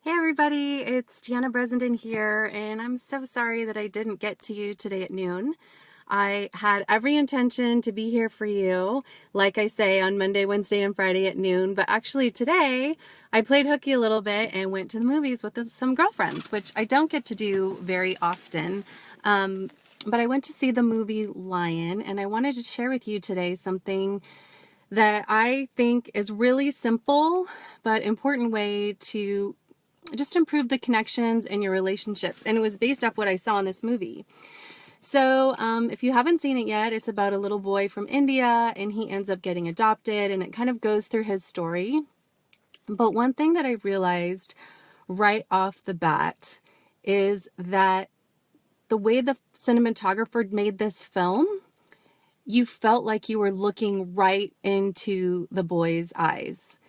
Hey everybody, it's Gianna Bresenden here, and I'm so sorry that I didn't get to you today at noon. I had every intention to be here for you, like I say, on Monday, Wednesday, and Friday at noon, but actually today I played hooky a little bit and went to the movies with some girlfriends, which I don't get to do very often. But I went to see the movie Lion, and I wanted to share with you today something that I think is really simple but important way to just improve the connections in your relationships. And it was based off what I saw in this movie. So if you haven't seen it yet, it's about a little boy from India and he ends up getting adopted, and it kind of goes through his story. But one thing that I realized right off the bat is that the way the cinematographer made this film, you felt like you were looking right into the boy's eyes.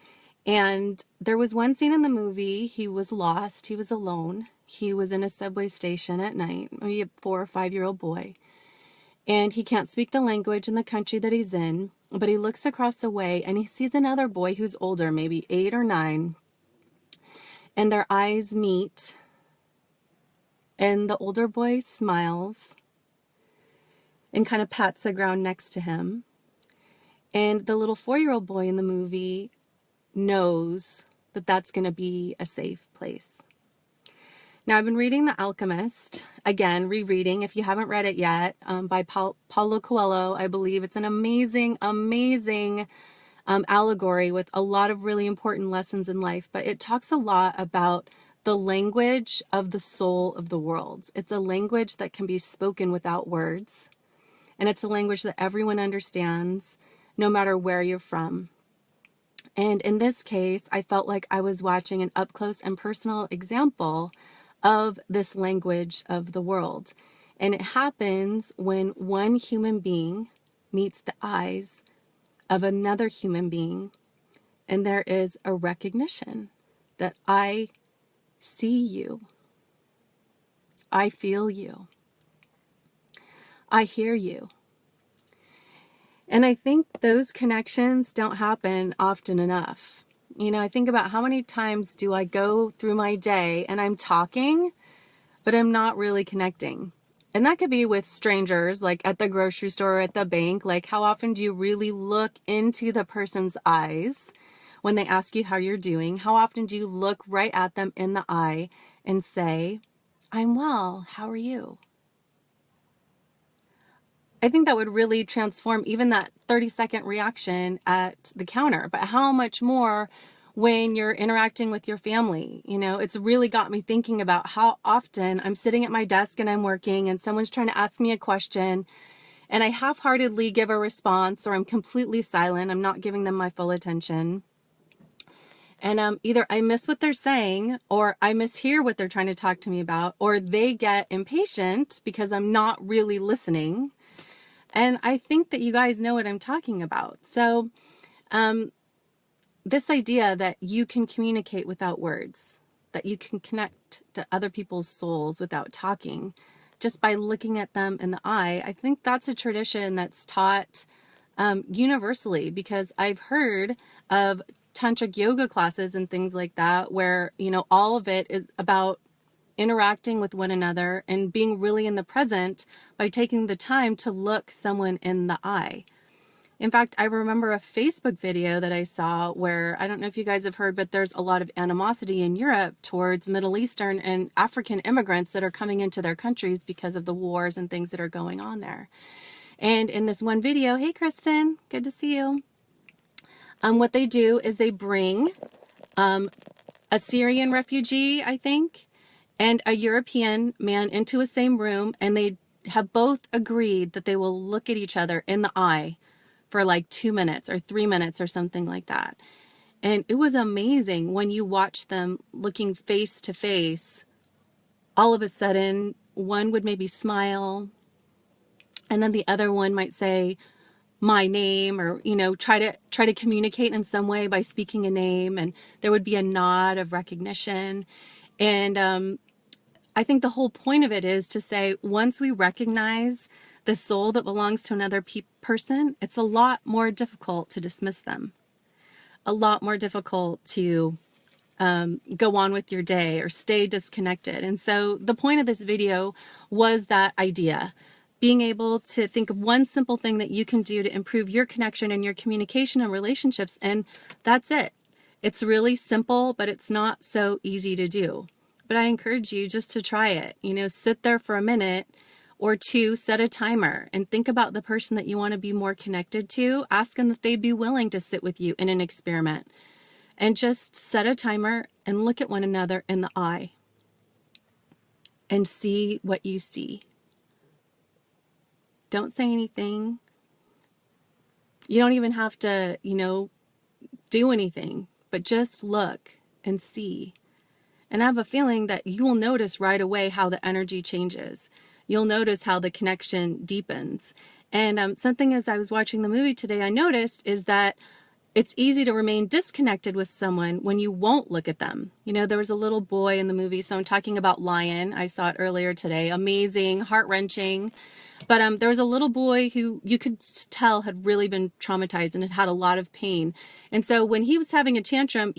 And there was one scene in the movie, he was lost, he was alone. He was in a subway station at night, maybe a 4 or 5-year-old boy. And he can't speak the language in the country that he's in, but he looks across the way and he sees another boy who's older, maybe 8 or 9. And their eyes meet. And the older boy smiles and kind of pats the ground next to him. And the little 4-year-old boy in the movie knows that that's going to be a safe place. Now, I've been reading The Alchemist, again, rereading, if you haven't read it yet, by Paulo Coelho. I believe it's an amazing, amazing allegory with a lot of really important lessons in life, but it talks a lot about the language of the soul of the world. It's a language that can be spoken without words, and it's a language that everyone understands, no matter where you're from. And in this case, I felt like I was watching an up-close and personal example of this language of the world. And it happens when one human being meets the eyes of another human being, and there is a recognition that I see you, I feel you, I hear you. And I think those connections don't happen often enough. You know, I think about how many times do I go through my day and I'm talking, but I'm not really connecting. And that could be with strangers, like at the grocery store or at the bank. Like, how often do you really look into the person's eyes when they ask you how you're doing? How often do you look right at them in the eye and say, I'm well, how are you? I think that would really transform even that 30-second reaction at the counter. But how much more when you're interacting with your family? You know, it's really got me thinking about how often I'm sitting at my desk and I'm working and someone's trying to ask me a question and I half-heartedly give a response, or I'm completely silent. I'm not giving them my full attention. And either I miss what they're saying, or I mishear what they're trying to talk to me about, or they get impatient because I'm not really listening. And I think that you guys know what I'm talking about. So this idea that you can communicate without words, that you can connect to other people's souls without talking, just by looking at them in the eye, I think that's a tradition that's taught universally, because I've heard of tantric yoga classes and things like that, where, you know, all of it is about interacting with one another and being really in the present by taking the time to look someone in the eye. In fact, I remember a Facebook video that I saw where, I don't know if you guys have heard, but there's a lot of animosity in Europe towards Middle Eastern and African immigrants that are coming into their countries because of the wars and things that are going on there. And in this one video, hey Kristen, good to see you. What they do is they bring a Syrian refugee, I think, and a European man into a same room, and they have both agreed that they will look at each other in the eye for like 2 minutes or 3 minutes or something like that. And it was amazing when you watch them looking face to face. All of a sudden, one would maybe smile, and then the other one might say my name, or, you know, try to communicate in some way by speaking a name, and there would be a nod of recognition. And I think the whole point of it is to say, once we recognize the soul that belongs to another person, it's a lot more difficult to dismiss them, a lot more difficult to go on with your day or stay disconnected. And so the point of this video was that idea, being able to think of one simple thing that you can do to improve your connection and your communication and relationships. And that's it. It's really simple, but it's not so easy to do. But I encourage you just to try it. You know, sit there for a minute or two, set a timer and think about the person that you want to be more connected to. Ask them if they'd be willing to sit with you in an experiment. And just set a timer and look at one another in the eye and see what you see. Don't say anything. You don't even have to, do anything, but just look and see. And I have a feeling that you will notice right away how the energy changes. You'll notice how the connection deepens. And something as I was watching the movie today, I noticed is that it's easy to remain disconnected with someone when you won't look at them. There was a little boy in the movie, so I'm talking about Lion. I saw it earlier today. Amazing, heart-wrenching. But there was a little boy who you could tell had really been traumatized and had had a lot of pain. And so when he was having a tantrum,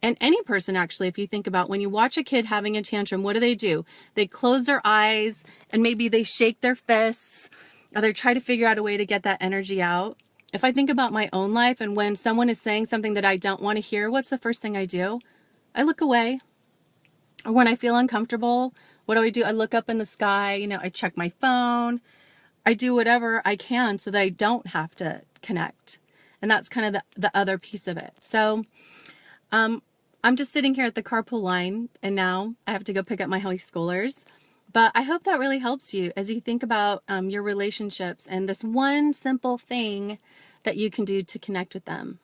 and any person actually, if you think about when you watch a kid having a tantrum, what do? They close their eyes and maybe they shake their fists or they try to figure out a way to get that energy out. If I think about my own life and when someone is saying something that I don't want to hear, what's the first thing I do? I look away. Or when I feel uncomfortable, what do? I look up in the sky, I check my phone. I do whatever I can so that I don't have to connect. And that's kind of the other piece of it. So I'm just sitting here at the carpool line and now I have to go pick up my high schoolers. But I hope that really helps you as you think about your relationships and this one simple thing that you can do to connect with them.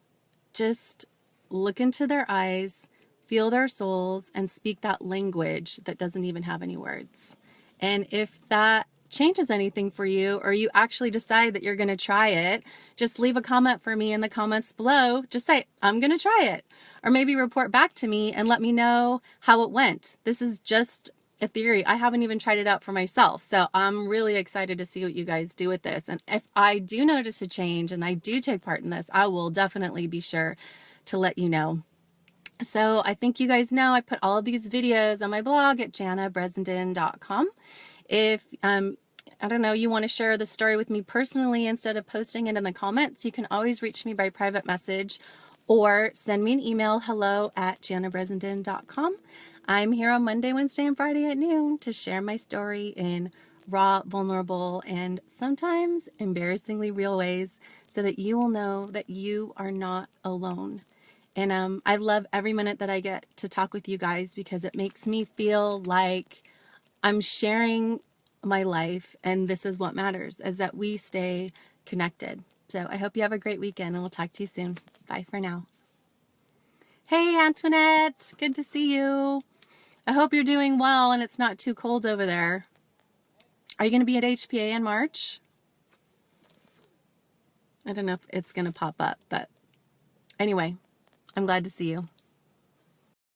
Just look into their eyes, feel their souls, and speak that language that doesn't even have any words. And if that changes anything for you, or you actually decide that you're going to try it, just leave a comment for me in the comments below. Just say, I'm going to try it. Or maybe report back to me and let me know how it went. This is just a theory. I haven't even tried it out for myself. So I'm really excited to see what you guys do with this. And if I do notice a change and I do take part in this, I will definitely be sure to let you know. So I think you guys know I put all of these videos on my blog at jannabressenden.com. If I don't know, you want to share the story with me personally instead of posting it in the comments, you can always reach me by private message or send me an email, hello@jannabressenden.com. I'm here on Monday, Wednesday, and Friday at noon to share my story in raw, vulnerable, and sometimes embarrassingly real ways so that you will know that you are not alone. And I love every minute that I get to talk with you guys because it makes me feel like I'm sharing my life, and this is what matters, is that we stay connected. So I hope you have a great weekend, and we'll talk to you soon. Bye for now. Hey, Antoinette, good to see you. I hope you're doing well and it's not too cold over there. Are you going to be at HPA in March? I don't know if it's going to pop up, but anyway, I'm glad to see you.